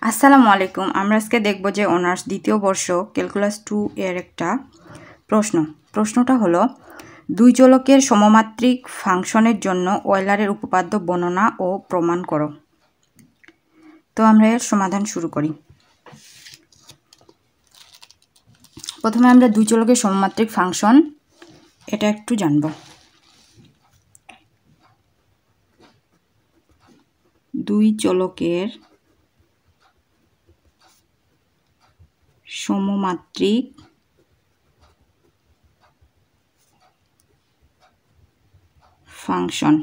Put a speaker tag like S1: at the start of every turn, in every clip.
S1: আসসালামু আলাইকুম। আমরা আজকে দেখব যে অনার্স দ্বিতীয় বর্ষ ক্যালকুলাস 2 এর একটা প্রশ্নটা হলো দুই চলকের সমমাত্রিক ফাংশনের জন্য ওয়েলারের উপপাদ্য বর্ণনা ও প্রমাণ করো। তো আমরা এর সমাধান শুরু করি। প্রথমে আমরা দুই চলকের সমমাত্রিক ফাংশন এটা একটু জানব। দুই চলকের সমমাত্রিক ফাংশন।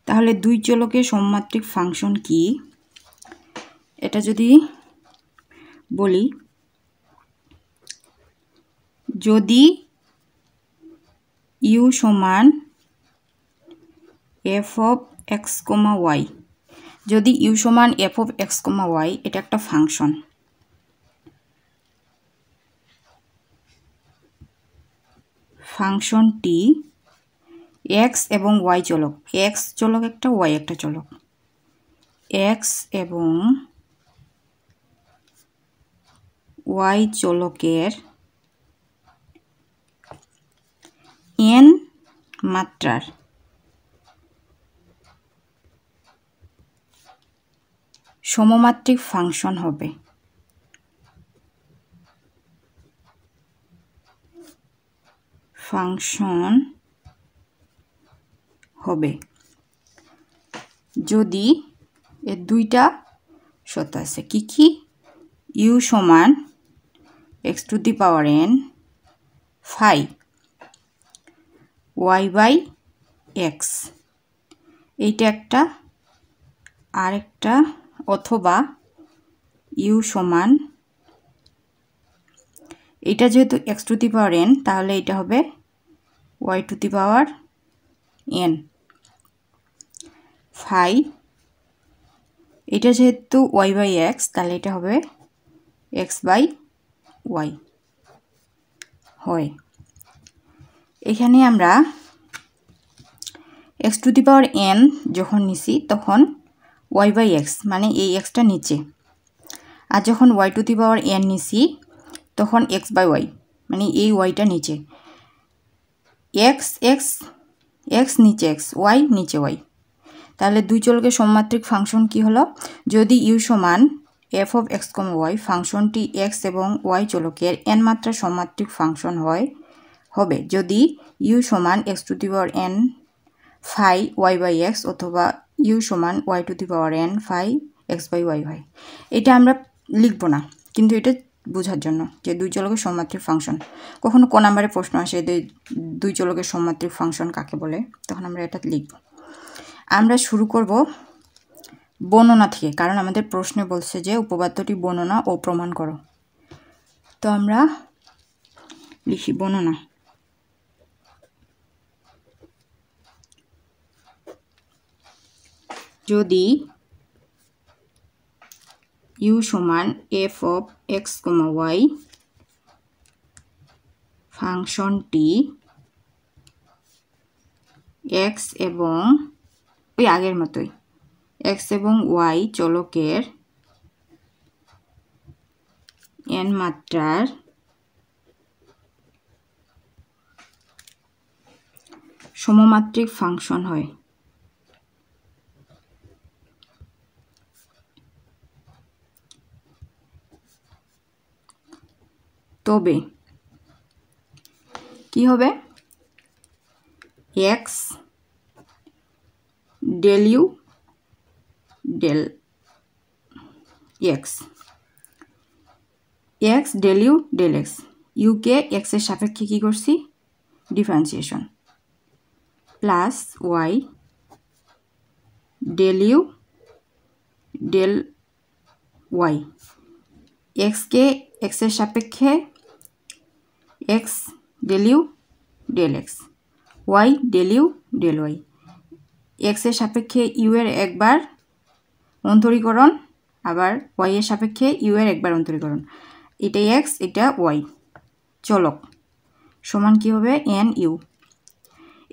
S1: তাহলে দুই চলকের সমমাত্রিক ফাংশন কি এটা যদি বলি, যদি ইউ সমান f of x comma y, যদি ইউ সমান f of x comma y এটা একটা ফাংশন, ফাংশনটি এক্স এবং ওয়াই চলক, এক্স চলক একটা ওয়াই একটা চলক, এক্স এবং ওয়াই চলকের এন মাত্রার সমমাত্রিক ফাংশন হবে। যদি এর দুইটা শর্ত আছে। কি কি? ইউ সমান x to the power n phi y by x, এইটা একটা। আরেকটা, অথবা ইউ সমান, এটা যেহেতু x to the power n তাহলে এটা হবে y to the power n phi, এটা যেহেতু ওয়াই বাই এক্স তাহলে এটা হবে এক্স বাই ওয়াই হয়। এখানে আমরা x to the power N যখন নিছি তখন ওয়াই বাই এক্স মানে এই এক্সটা নিচে, আর যখন y to the power n নিছি তখন এক্স বাই ওয়াই মানে এই ওয়াইটা নিচে, এক্স এক্স এক্স নিচে এক্স, ওয়াই নিচে ওয়াই। তাহলে দুই চলকের সমমাত্রিক ফাংশন কি হলো? যদি ইউ সমান f of x comma y, ফাংশনটি এক্স এবং ওয়াই চলকের এন মাত্রা সমমাত্রিক ফাংশন হবে যদি ইউ সমান x to the power n phi y by x, অথবা ইউ সমান y to the power n phi x by y হয়। এটা আমরা লিখবো না, কিন্তু এটা বোঝার জন্য যে দুই চলকের সমমাত্রিক ফাংশন। কখনো ক নাম্বারে প্রশ্ন আসে দুই চলকের সমমাত্রিক ফাংশন কাকে বলে, তখন আমরা এটা লিখব। আমরা শুরু করব বর্ণনা থেকে, কারণ আমাদের প্রশ্নে বলছে যে উপপাদ্যটি বর্ণনা ও প্রমাণ করো। তো আমরা লিখি বর্ণনা। যদি ইউ সমান f of x comma y, ফাংশনটি এক্স এবং ওই আগের মতোই এক্স এবং ওয়াই চলকের এন মাত্রার সমমাত্রিক ফাংশন হয়, তবে কি হবে? X del u del x, x del u del x, ইউকে এক্সের সাপেক্ষে কী করছি? Differentiation, plus y del u del y, এক্সকে এক্সের সাপেক্ষে x del u del x, y del u del y, এক্সের সাপেক্ষে ইউ এর একবার অন্তরীকরণ, আবার ওয়াই এর সাপেক্ষে ইউ এর একবার অন্তরীকরণ। এটা এক্স এটা ওয়াই চলক সমান কি হবে? N u.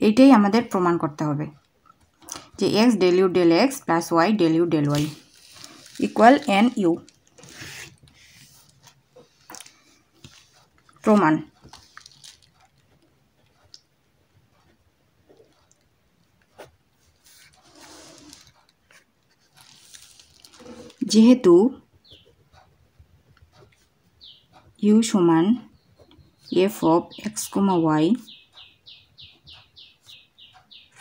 S1: এইটাই আমাদের প্রমাণ করতে হবে যে x del u del x plus y del u del y, equal n u. প্রমাণ। যেহেতু ইউ সমান f of x comma y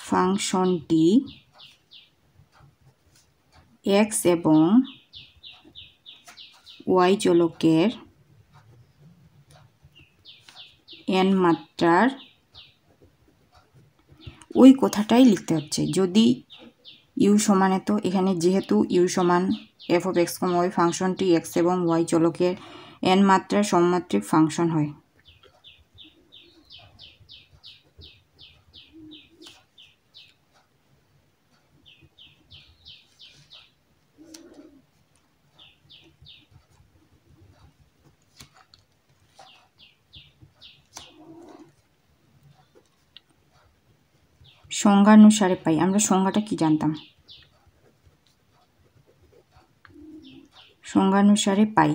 S1: ফাংশনটি এক্স এবং ওয়াই চলকের এন মাত্রার, ওই কথাটাই লিখতে হচ্ছে। যদি ইউ সমান তো এখানে যেহেতু ইউ সমান f of x comma y ফাংশনটি এক্স এবং ওয়াই চলকের এন মাত্রার সমমাত্রিক ফাংশন হয়। সংজ্ঞানুসারে পাই। আমরা সংজ্ঞাটা কি জানতাম? সংজ্ঞানুসারে পাই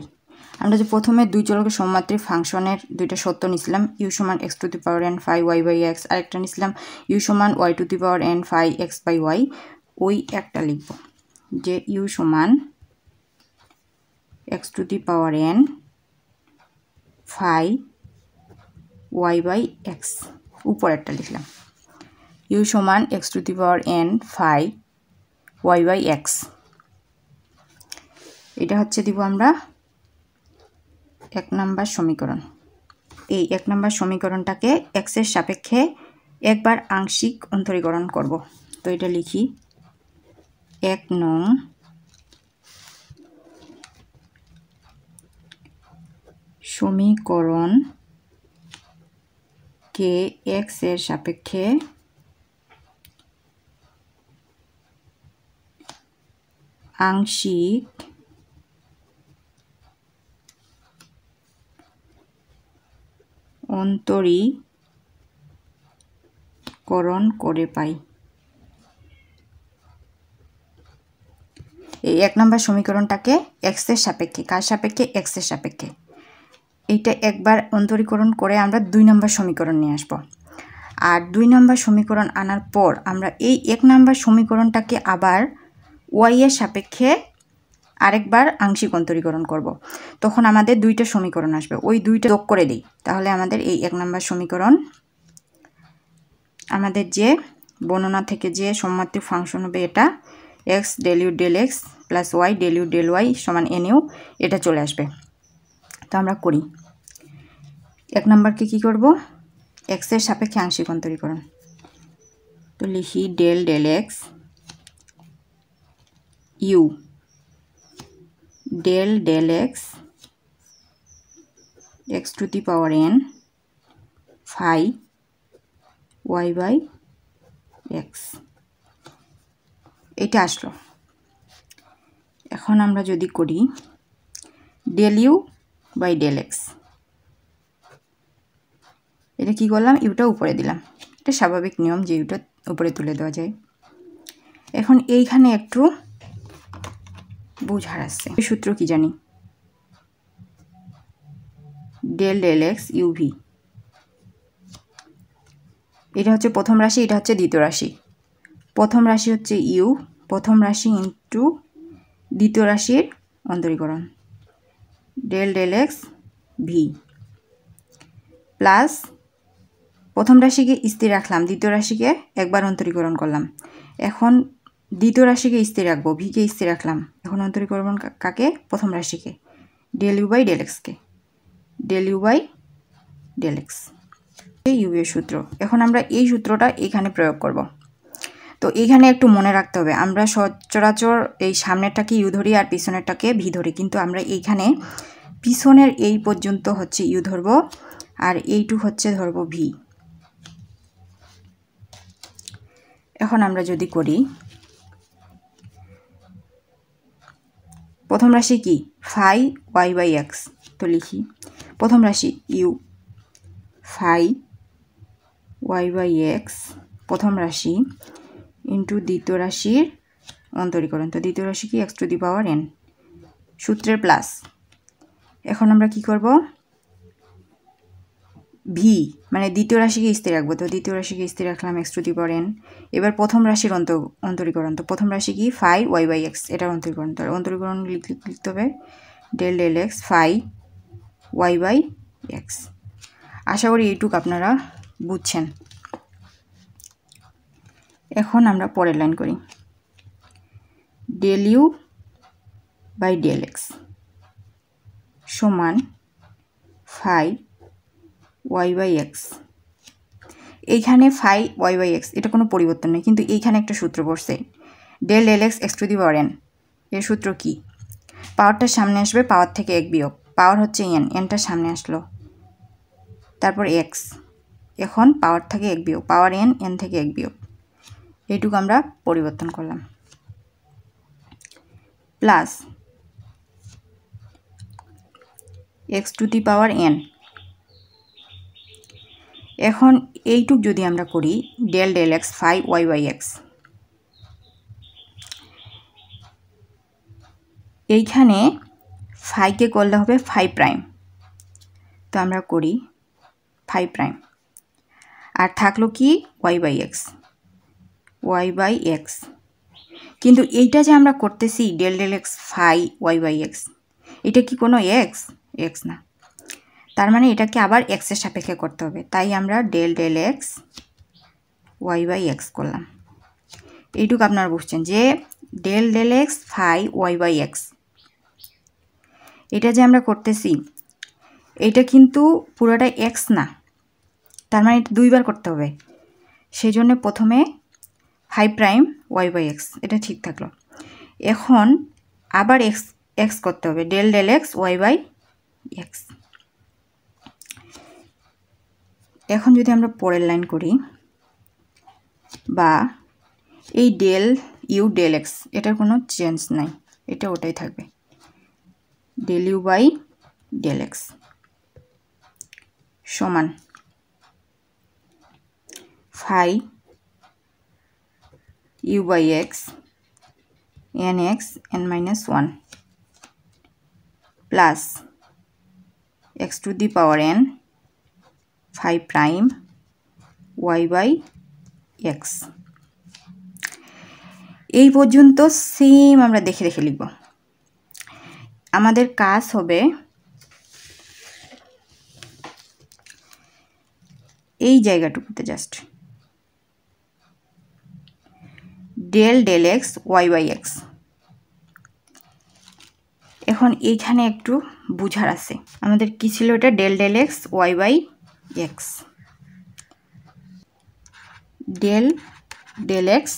S1: আমরা যে প্রথমে দুই চলকের সমমাত্রিক ফাংশনের দুইটা সত্য নিছিলাম, ইউ সমান x to the power n phi y by x, আরেকটা নিছিলাম ইউ সমান y to the power n phi x by y. ওই একটা লিখব যে ইউ সমান x to the power n phi y by x. উপর একটা লিখলাম ইউ সমান x to the power n phi y by x. এটা হচ্ছে দিব আমরা 1 নম্বর সমীকরণ। এই 1 নম্বর সমীকরণটাকে এক্স এর সাপেক্ষে একবার আংশিক অন্তরীকরণ করব। তো এটা লিখি 1 নং সমীকরণকে এক্স এর সাপেক্ষে আংশিক অন্তরীকরণ করে পাই। এই 1 নম্বর সমীকরণটাকে এক্স এর সাপেক্ষে, কার সাপেক্ষে? এক্স এর সাপেক্ষে। এইটা একবার অন্তরীকরণ করে আমরা 2 নম্বর সমীকরণ নিয়ে আসব। আর 2 নম্বর সমীকরণ আনার পর আমরা এই 1 নম্বর সমীকরণটাকে আবার ওয়াই এর সাপেক্ষে আরেকবার আংশিক অন্তরীকরণ করব। তখন আমাদের 2টা সমীকরণ আসবে, ওই 2টা যোগ করে দিই, তাহলে আমাদের এই 1 নম্বর সমীকরণ, আমাদের যে বর্ণনা থেকে যে সমমাত্রিক ফাংশন হবে এটা x del u del x plus y del u del y সমান এন ইউ, এটা চলে আসবে। তো আমরা করি 1 নম্বরকে কি করব? এক্স এর সাপেক্ষে আংশিক অন্তরীকরণ। তো লিখি del del x u del del x x to the power n phi y by x. এটা আসলো। এখন আমরা যদি করি del u by del x, এটা কি করলাম? ইউটা উপরে দিলাম। এটা স্বাভাবিক নিয়ম যে ইউটা উপরে তুলে দেওয়া যায়। এখন এইখানে একটু বুঝার আছে। সূত্র কি জানি? ডেল ডেল এক্স ইউভি, এটা হচ্ছে প্রথম রাশি, এটা হচ্ছে দ্বিতীয় রাশি। প্রথম রাশি হচ্ছে ইউ, প্রথম রাশি ইন্টু দ্বিতীয় রাশির অন্তরীকরণ del del x v plus প্রথম রাশিকে স্থির রাখলাম, দ্বিতীয় রাশিকে একবার অন্তরীকরণ করলাম। এখন দ্বিতীয় রাশিকে স্থির রাখবো, ভিকে স্থির রাখলাম। এখন অন্তরীকরণ কাকে? প্রথম রাশিকে, ডেল ইউ বাই ডেল এক্সকে, del u by del x, u এর সূত্র। এখন আমরা এই সূত্রটা এখানে প্রয়োগ করব। তো এইখানে একটু মনে রাখতে হবে, আমরা সচরাচর এই সামনেরটাকে ইউ ধরি আর পিছনেরটাকে ভি ধরি, কিন্তু আমরা এইখানে পিছনের এই পর্যন্ত হচ্ছে ইউ ধরব আর এইটুক হচ্ছে ধরব ভি। এখন আমরা যদি করি প্রথম রাশি কি? Phi y by x. তো লিখি প্রথম রাশি u phi y by x প্রথম রাশি ইন্টু দ্বিতীয় রাশির অন্তরীকরণ। তো দ্বিতীয় রাশি কি? X to the power N সূত্রের প্লাস। এখন আমরা কি করব, ভি মানে দ্বিতীয় রাশিকে স্থির রাখবো, তো দ্বিতীয় রাশিকে স্থির রাখলাম x to the power n। এবার প্রথম রাশির অন্তরীকরণ, তো প্রথম রাশি কি ফাই ওয়াই বাই এক্স, এটার অন্তরীকরণ, তো অন্তরীকরণ লিখতে হবে del del x phi y by x. আশা করি এইটুক আপনারা বুঝছেন। এখন আমরা পরের লাইন করি, del u by del x সমান ফাই ওয়াই বাই এক্স। এইখানে ফাই ওয়াই বাই এক্স এটা কোনো পরিবর্তন নেই, কিন্তু এইখানে একটা সূত্র পড়ছে del del x x to the power n. এর সূত্র কি, পাওয়ারটার সামনে আসবে পাওয়ার থেকে এক বিয়োগ, পাওয়ার হচ্ছে এন, এনটার সামনে আসলো, তারপর এক্স, এখন পাওয়ার থেকে এক বিয়োগ, পাওয়ার এন, এন থেকে এক বিয়োগ, এইটুকু আমরা পরিবর্তন করলাম, plus x to the power n. এখন এইটুক যদি আমরা করি del del x phi y by x, এইখানে ফাইকে করলে হবে ফাই প্রাইম, তো আমরা করি ফাই প্রাইম, আর থাকলো কি y by x, y by x. কিন্তু এইটা যে আমরা করতেছি del del x phi y by x, এটা কি কোনো এক্স, এক্স না, তার মানে এটাকে আবার এক্সের সাপেক্ষে করতে হবে, তাই আমরা del del x y by x করলাম। এইটুকু আপনারা বুঝছেন যে del del x phi y by x, এটা যে আমরা করতেছি এটা কিন্তু পুরোটা এক্স না, তার মানে এটা দুইবার করতে হবে, সেই জন্য প্রথমে phi prime y by x, এটা ঠিক থাকলো। এখন আবার এক্স এক্স করতে হবে, del del x y by x. এখন যদি আমরা পরের লাইন করি, বা এই ডেল ইউ ডেল এক্স এটার কোনো চেঞ্জ নাই, এটা ওটাই থাকবে, del u by del x সমান phi u by x n x n minus one plus x to the power n phi prime y by x. এই পর্যন্ত সেম আমরা দেখে দেখে লিখব। আমাদের কাজ হবে এই জায়গাটুকুতে just del del x y by x. এখন এইখানে একটু বুঝার আছে, আমাদের কি ছিল এটা del del x y by x, del del x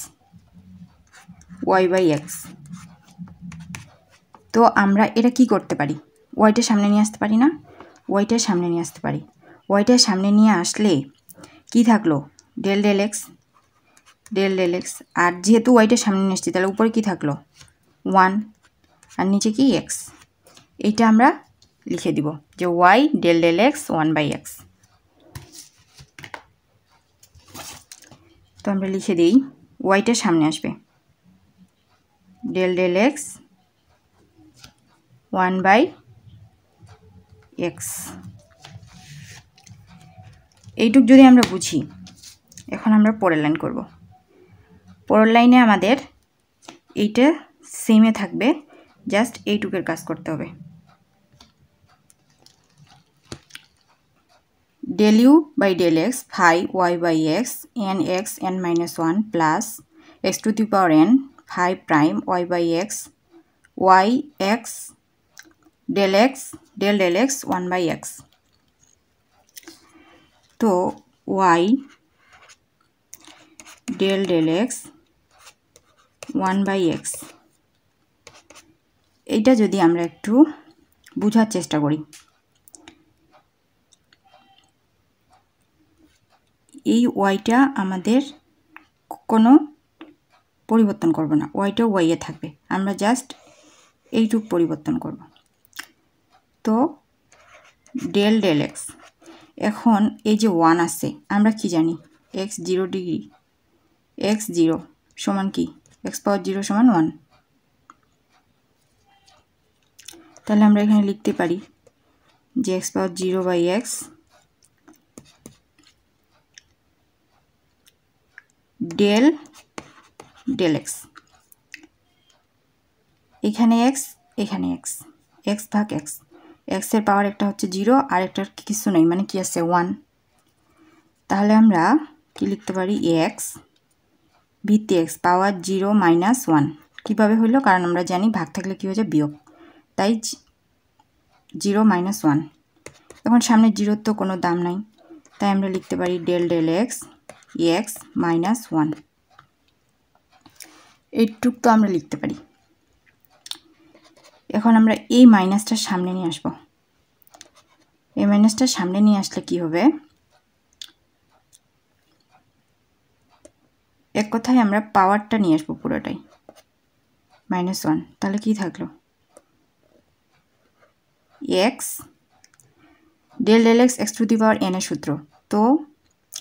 S1: y by x. তো আমরা এটা কি করতে পারি, ওয়াইটার সামনে নিয়ে আসতে পারি না, ওয়াইটার সামনে নিয়ে আসতে পারি, ওয়াইটার সামনে নিয়ে আসলে কি থাকলো del del x del del x, আর যেহেতু ওয়াইটার সামনে নিয়ে আসছি তাহলে উপরে কি থাকলো ওয়ান, আর নিচে কি এক্স, এইটা আমরা লিখে দিব যে y del del x one by x. তো আমরা লিখে দিই ওয়াইটার সামনে আসবে del del x one by x. এইটুক যদি আমরা বুঝি, এখন আমরা পরের লাইন করব। পরের লাইনে আমাদের এইটা সেমে থাকবে, জাস্ট এইটুকের কাজ করতে হবে, del u by del x phi y by x n minus one plus x to the power n phi prime y by x y x del del x one by x. তো y del del x one by x, এইটা যদি আমরা একটু বোঝার চেষ্টা করি, এই ওয়াইটা আমাদের কোনো পরিবর্তন করব না, ওয়াইটা ওয়াইয়ে থাকবে, আমরা জাস্ট এইটুক পরিবর্তন করব। তো ডেল ডেল এক্স, এখন এই যে ওয়ান আছে আমরা কি জানি এক্স 0 ডিগ্রি, এক্স 0 সমান কি এক্স পাওয়ার 0 সমান 1, তাহলে আমরা এখানে লিখতে পারি যে x পাওয়ার 0/x del x, এখানে x এখানে x, x ভাগ x, x এর পাওয়ার একটা হচ্ছে 0 আর একটা কিছু নেই, মানে কি আছে 1। তাহলে আমরা কি লিখতে পারি x ভিত্তি x পাওয়ার 0 মাইনাস 1। কীভাবে হইলো? কারণ আমরা জানি ভাগ থাকলে কী হয়ে যায় বিয়োগ, তাই 0 মাইনাস 1। এখন সামনে 0 তো কোনো দাম নাই, তাই আমরা লিখতে পারি del x মাইনাস 1। এইটুক তো আমরা লিখতে পারি। এখন আমরা এই মাইনাসটা সামনে নিয়ে আসব। এই মাইনাসটা সামনে নিয়ে আসলে কি হবে? এক কথায় আমরা পাওয়ারটা নিয়ে আসবো পুরোটাই -1। তাহলে কি থাকলো? x del x x to the power n এর সূত্র, তো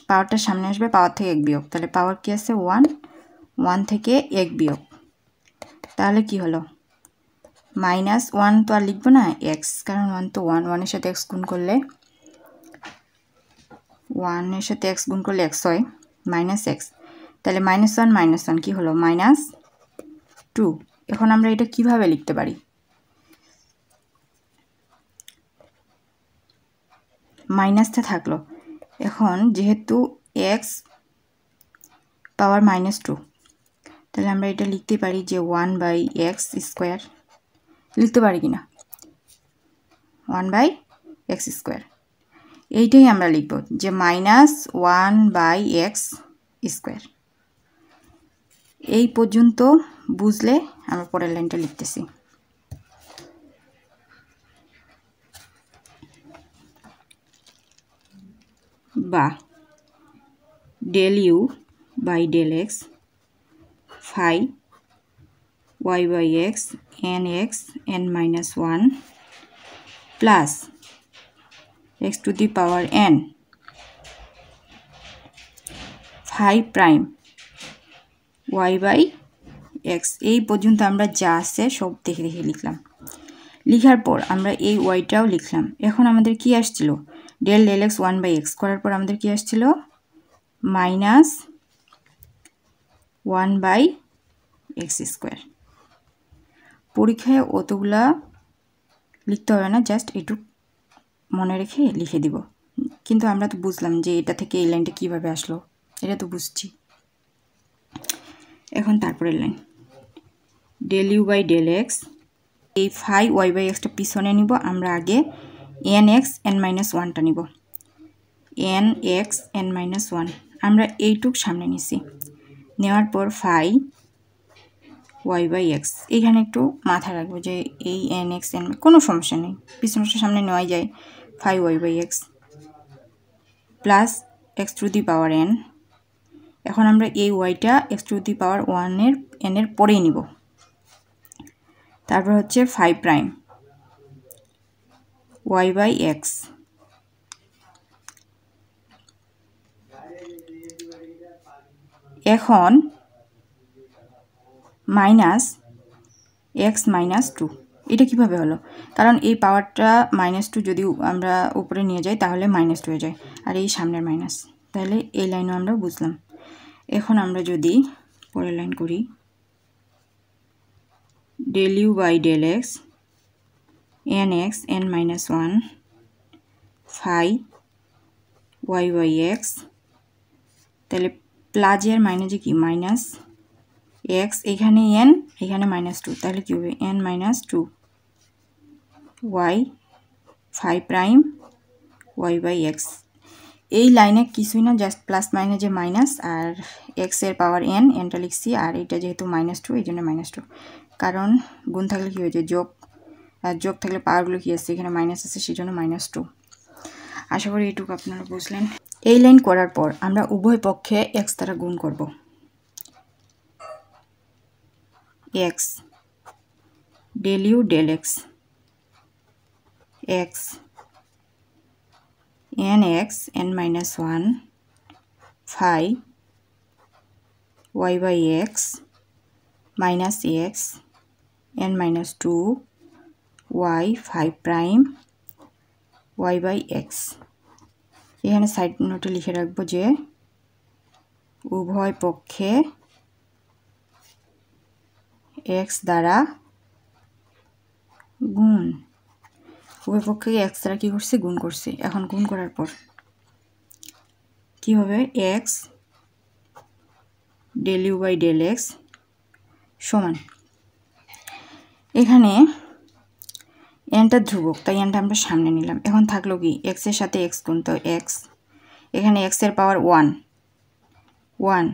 S1: পাওয়ারটা সামনে আসবে, পাওয়ার থেকে 1 বিয়োগ, তাহলে পাওয়ার কি আছে 1, 1 থেকে 1 বিয়োগ, তাহলে কি হলো -1। তো আর লিখবো না x, কারণ 1 তো 1, 1 এর সাথে x গুণ করলে 1 এর সাথে x গুণ করলে x হয় -x, তাহলে -1 কি হলো -2। এখন আমরা এটা কিভাবে লিখতে পারি? মাইনাসটা থাকলো, এখন যেহেতু x পাওয়ার -2, তাহলে আমরা এটা লিখতে পারি যে 1/x স্কোয়ার, লিখতে পারি কি না? 1/x স্কোয়ার, এইটাই আমরা লিখব যে -1/x স্কোয়ার। এই পর্যন্ত বুঝলে আমরা পরের লাইনটা লিখতেছি। বা del u by del x phi y/x nx n minus 1 plus x to the power n phi prime y/x। এই পর্যন্ত আমরা যা আছে সব দেখে দেখে লিখলাম। লিখার পর আমরা এই ওয়াইটাও লিখলাম। এখন আমাদের কি আসছিল? del x 1/x করার পর আমাদের কি আসছিল? -1/x square. পরীক্ষায় অতগুলা লিখতে হবে না, জাস্ট এটুক মনে রেখে লিখে দিব। কিন্তু আমরা তো বুঝলাম যে এটা থেকে এই লাইনটা কীভাবে আসলো, এটা তো বুঝছি। এখন তারপরের line del u by del x, এই phi y/xটা পিছনে নিব, আমরা আগে nx n-1টা নিব। nx n-1 আমরা এইটুক সামনে নিছি, নেওয়ার পর phi y/x, এইখানে একটু মাথায় রাখবো যে এই nx n কোনো সমস্যা নেই, পিছনটা সামনে নেওয়াই যায়। phi y/x plus x to the power n। এখন আমরা এই ওয়াইটা x to the power n এর পরেই নিব। তারপর হচ্ছে phi প্রাইম y/x, এখন -x -2। এটা কিভাবে হলো? কারণ এই পাওয়ারটা -2 যদি আমরা উপরে নিয়ে যাই তাহলে -2 হয়ে যায়, আর এই সামনের মাইনাস, তাহলে এই লাইনও আমরা বুঝলাম। এখন আমরা যদি পরের লাইন করি del u by del x nx n-1 phi y/x, তাহলে প্লাজের মাইনাসে কি -x, এখানে n এখানে -2, তাহলে কি হবে n-2 y phi prime y/x। এই লাইনে কিছুই না, জাস্ট প্লাস মাইনাস যে মাইনাস, আর x এর পাওয়ার n, nটা লিখছি, আর এটা যেহেতু -2 এই জন্য -2, কারণ গুণ থাকলে কি হয়েছে যোগ, আর যোগ থাকলে পাওয়ারগুলো কি আছে, এখানে মাইনাস আছে, সেই জন্য -2। আশা করি এইটুকু আপনারা বুঝলেন। এই লাইন করার পর আমরা উভয় পক্ষে x দ্বারা গুণ করব। x del u del x x nx n-1 phi y/x minus x n-2 y 5 prime y by x. এখানে সাইড নোটে লিখে রাখবো যে উভয় পক্ষে x দ্বারা গুণ, উভয় পক্ষে x দ্বারা কি করছে, গুণ করছে। এখন গুণ করার পর কি হবে, x del u by del x সমান, এখানে এনটা ধ্রুবক তাই এনটা আমরা সামনে নিলাম। এখন থাকলো কি, x এর সাথে x গুণ, তো x, এখানে x এর পাওয়ার 1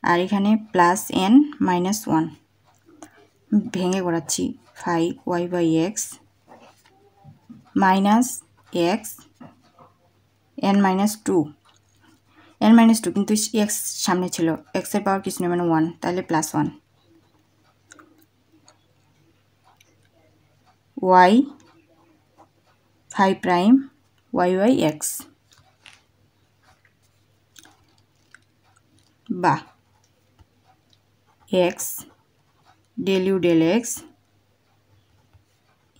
S1: আর এখানে প্লাস n মাইনাস 1, ভেঙে করাচ্ছি 5y by x minus x n minus 2, কিন্তু x সামনে ছিল, x এর পাওয়ার কিছু নেই মানে 1, তাহলে plus 1 y 5 prime y by x বা x del u del x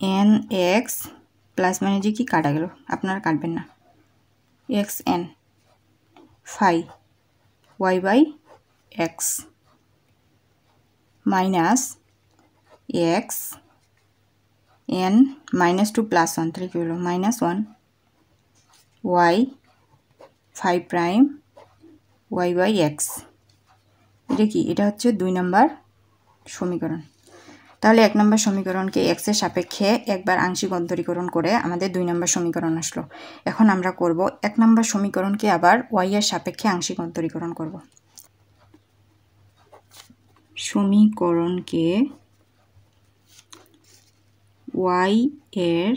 S1: n x plus মানে যে কি কাটা গেল, আপনারা কাটবেন না, x n 5 y by x minus x n minus 2 plus 1, তাহলে কি হলো minus 1 y 5 prime y by x. এটা কি, এটা হচ্ছে 2 নম্বর সমীকরণ। তাহলে 1 নম্বর সমীকরণকে x এর সাপেক্ষে একবার আংশিক অন্তরীকরণ করে আমাদের 2 নম্বর সমীকরণ আসলো। এখন আমরা করব 1 নম্বর সমীকরণকে আবার y এর সাপেক্ষে আংশিক অন্তরীকরণ করব। সমীকরণকে y এর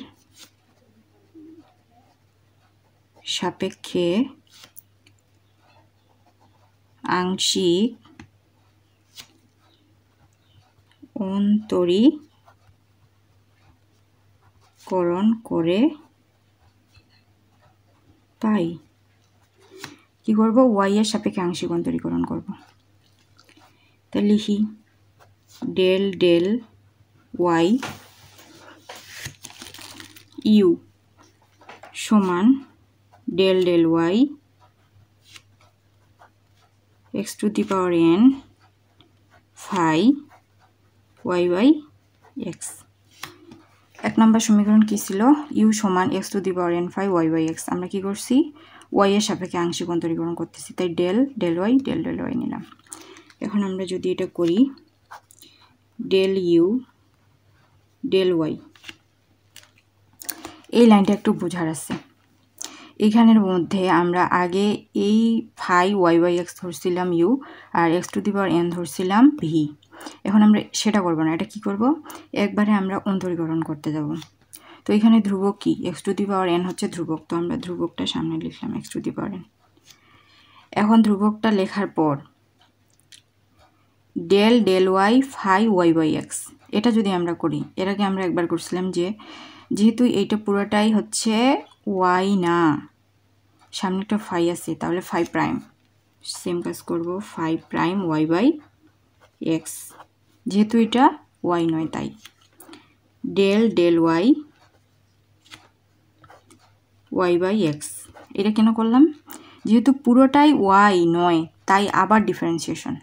S1: সাপেক্ষে আংশিক অন্তরীকরণ করে পাই। কি করব, y এর সাপেক্ষে আংশিক অন্তরীকরণ করব। তাহলে লিখি ডেল ডেল y ইউ সমান del del y x to the power n 5 y by x. 1 number সমীকরণ কি ছিল, ইউ সমান x to the power n 5 y by x. আমরা কি করছি, y এর সাপেক্ষে আংশিক অন্তরীকরণ করতেছি, তাই ডেল ডেল y নিলাম। এখন আমরা যদি এটা করি, ডেল ইউ ডেল y, এই লাইনটা একটু বোঝার আছে। এইখানের মধ্যে আমরা আগে এই 5 y বাই এক্স ধরছিলাম ইউ আর x to the power n ধরছিলাম ভি। এখন আমরা সেটা করব না, এটা কি করব, একবারে আমরা অন্তরীকরণ করতে যাব। তো এখানে ধ্রুবক কি, x to the power n হচ্ছে ধ্রুবক, তো আমরা ধ্রুবকটা সামনে লিখলাম x to the power n। এখন ধ্রুবকটা লেখার পর del del y 5 y by x, এটা যদি আমরা করি, এর আগে আমরা একবার করছিলাম যে যেহেতু এইটা পুরোটাই হচ্ছে y না, সামনে একটা 5 আছে, তাহলে 5 প্রাইম, সেম কাজ করব 5 প্রাইম y বাই এক্স, যেহেতু এটা y নয় তাই del del y y by x. এটা কেন করলাম, যেহেতু পুরোটাই y নয় তাই আবার ডিফারেন্সিয়েশন,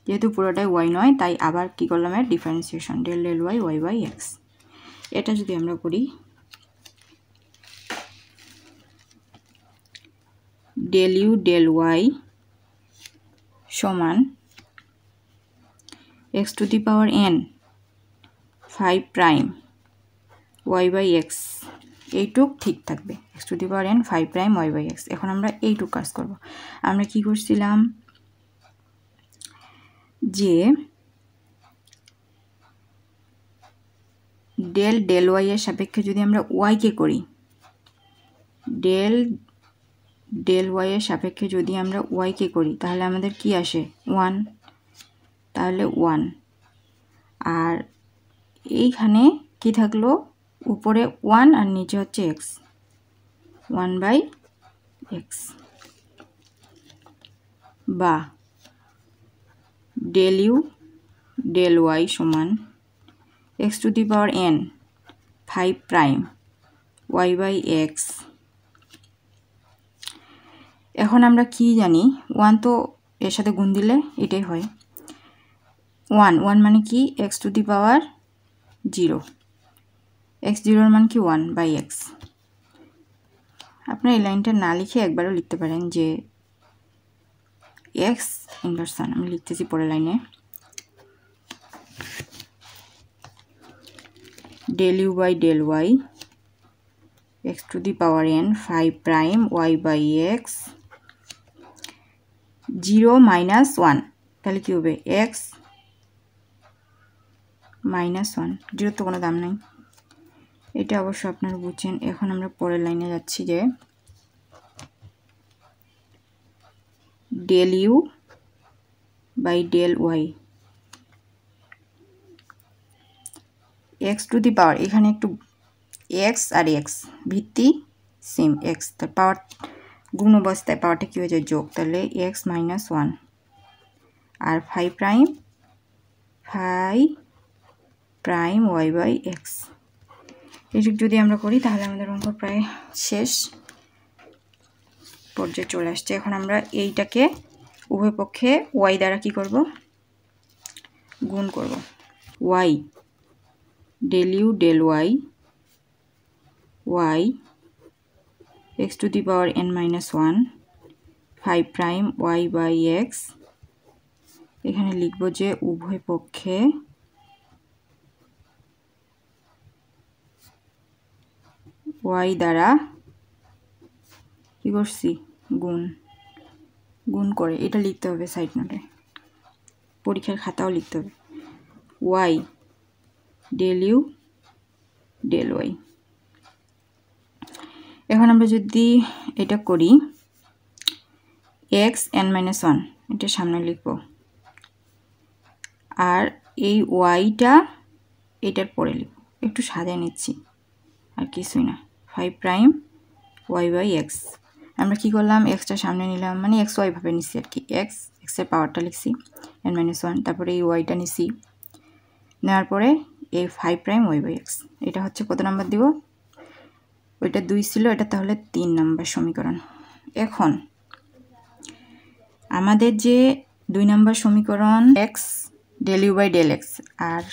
S1: যেহেতু পুরোটাই y নয় তাই আবার কি করলাম, এর differentiation del del y y by x. এটা যদি আমরা করি, ডেল ইউ ডেল y সমান x to the power n 5 prime y by x, এইটুক ঠিক থাকবে, x to the power n 5 prime y by x. এখন আমরা এইটুক কাজ করব। আমরা কি করছিলাম যে ডেল ডেল y এর সাপেক্ষে যদি আমরা y কে করি, ডেল ডেল y এর সাপেক্ষে যদি আমরা y কে করি তাহলে আমাদের কি আসে 1, তাহলে 1 আর এইখানে কি থাকলো, উপরে 1 আর নিচে হচ্ছে x, 1 বাই এক্স বা ডেল ইউ ডেল y সমান x to the power n 5 prime y/x। এখন আমরা কি জানি 1 তো এর সাথে গুণ দিলে এটাই হয় 1 মানে কি x to the power 0, x 0 এর মান কি 1/x। আপনারা এই লাইনটা না লিখে একবারও লিখতে পারেন যে x ইনভার্সন। আমি লিখতেছি পরের লাইনে del u by del y x to the power n 5 prime y/x 0 minus 1, তাহলে কি হবে x minus 1, 0 তো কোনো দাম নাই, এটা অবশ্য আপনারা বুঝছেন। এখন আমরা পরের লাইনে যাচ্ছি যে del u by del y x to the power, এখানে একটু x আর x ভিত্তি সেম, x তার পাওয়ার গুণ অবস্থায় পাওয়ারটা কি হয়ে যায় যোগ, তাহলে x minus 1 আর 5 প্রাইম y/x। এটুকু যদি আমরা করি তাহলে আমাদের অঙ্ক প্রায় শেষ পর্যায়ে চলে আসছে। এখন আমরা এইটাকে উভয় পক্ষে y দ্বারা কি করব, গুণ করব। y del u del y x to the power n minus 1 5 prime y/x, এখানে লিখব যে উভয় পক্ষে y দ্বারা কি করছি গুণ করে, এটা লিখতে হবে সাইড নোটে, পরীক্ষার খাতাও লিখতে হবে y del u del y। এখন আমরা যদি এটা করি x n minus 1 এটা সামনে লিখব, আর এই yটা এটার পরে লিখব, একটু সাজিয়ে নিচ্ছি আর কিছুই না 5 প্রাইম y/x। আমরা কি করলাম, xটা সামনে নিলাম মানে x y ভাবে নিচ্ছি আর কি, x এর পাওয়ারটা লিখছি n minus 1, তারপরে এই yটা নিচ্ছি, নেওয়ার পরে এই 5 প্রাইম y/x। এটা হচ্ছে কত নাম্বার দিব, ওইটা 2 ছিল, এটা তাহলে 3 নাম্বার সমীকরণ। এখন আমাদের যে 2 নাম্বার সমীকরণ x del u by del x আর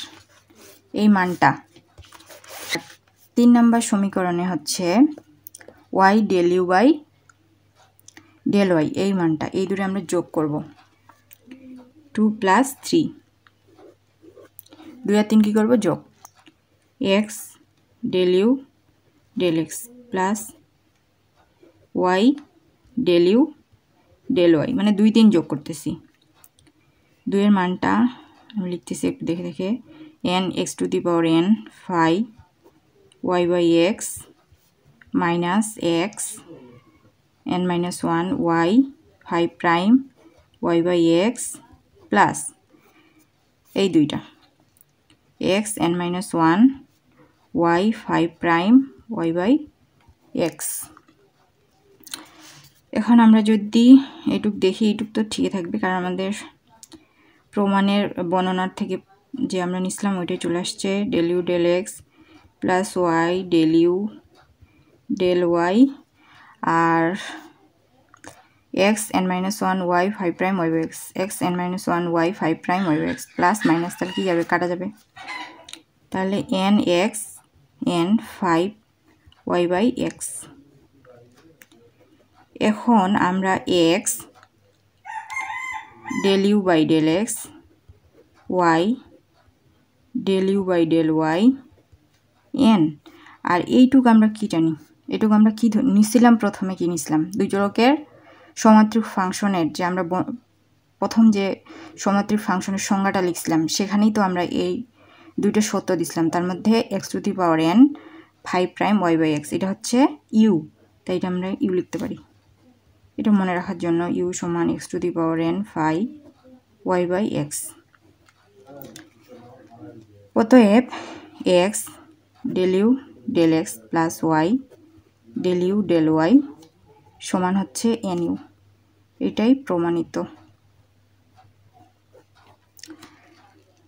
S1: এই মানটা, 3 নাম্বার সমীকরণে হচ্ছে y del u by del y, এই মানটা, এই দুটো আমরা যোগ করব 2 plus 3, 2 আর 3 কি করব যোগ, x del u del x plus y del u del y, মানে 2 3 যোগ করতেছি, 2 এর মানটা আমি লিখতেছি একটু দেখে দেখে n x to the power n 5 y/x minus x n minus 1 y 5 prime y/x plus এই দুইটা x n minus 1 y 5 prime y/x। এখন আমরা যদি এটুক দেখি, এটুক তো ঠিক থাকবে কারণ আমাদের প্রমাণের বর্ণনার থেকে যে আমরা নিছিলাম ওইটাই চলে আসছে, del u del x plus y del u del y আর x n minus 1 y 5 prime y/x, x n minus 1 y 5 prime y/x plus minus, তাহলে কি যাবে, কাটা যাবে, তাহলে n x n 5 y/x। এখন আমরা x del u by del x y del u by del y n আর এইটুকু আমরা কি জানি, এটুকু আমরা কি নিছিলাম, প্রথমে কি নিছিলাম, দুই জোড়কের সমাত্রিক ফাংশনের যে আমরা প্রথম যে সমাত্রিক ফাংশনের সংজ্ঞাটা লিখছিলাম সেখানেই তো আমরা এই দুইটা সত্য দিছিলাম, তার মধ্যে x to the power n 5 prime y/x এটা হচ্ছে u, তাই এটা আমরা u লিখতে পারি, এটা মনে রাখার জন্য u সমান x to the power n 5 y/x। অতএব x del u del x plus y del u del y সমান হচ্ছে nu, এটাই প্রমাণিত।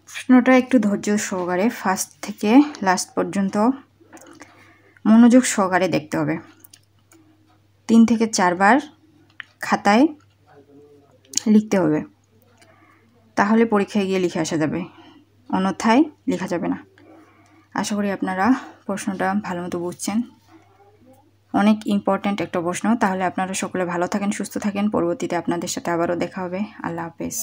S1: প্রশ্নটা একটু ধৈর্য সহকারে ফার্স্ট থেকে লাস্ট পর্যন্ত মনোযোগ সহকারে দেখতে হবে। 3 থেকে 4 বার খাতায় লিখতে হবে, তাহলে পরীক্ষায় গিয়ে লিখে আসা যাবে, অন্যথায় লেখা যাবে না। আশা করি আপনারা প্রশ্নটা ভালো মতো বুঝছেন। অনেক ইম্পর্ট্যান্ট একটা প্রশ্ন। তাহলে আপনারা সকলে ভালো থাকেন, সুস্থ থাকেন। পরবর্তীতে আপনাদের সাথে আবারও দেখা হবে। আল্লাহ হাফেজ।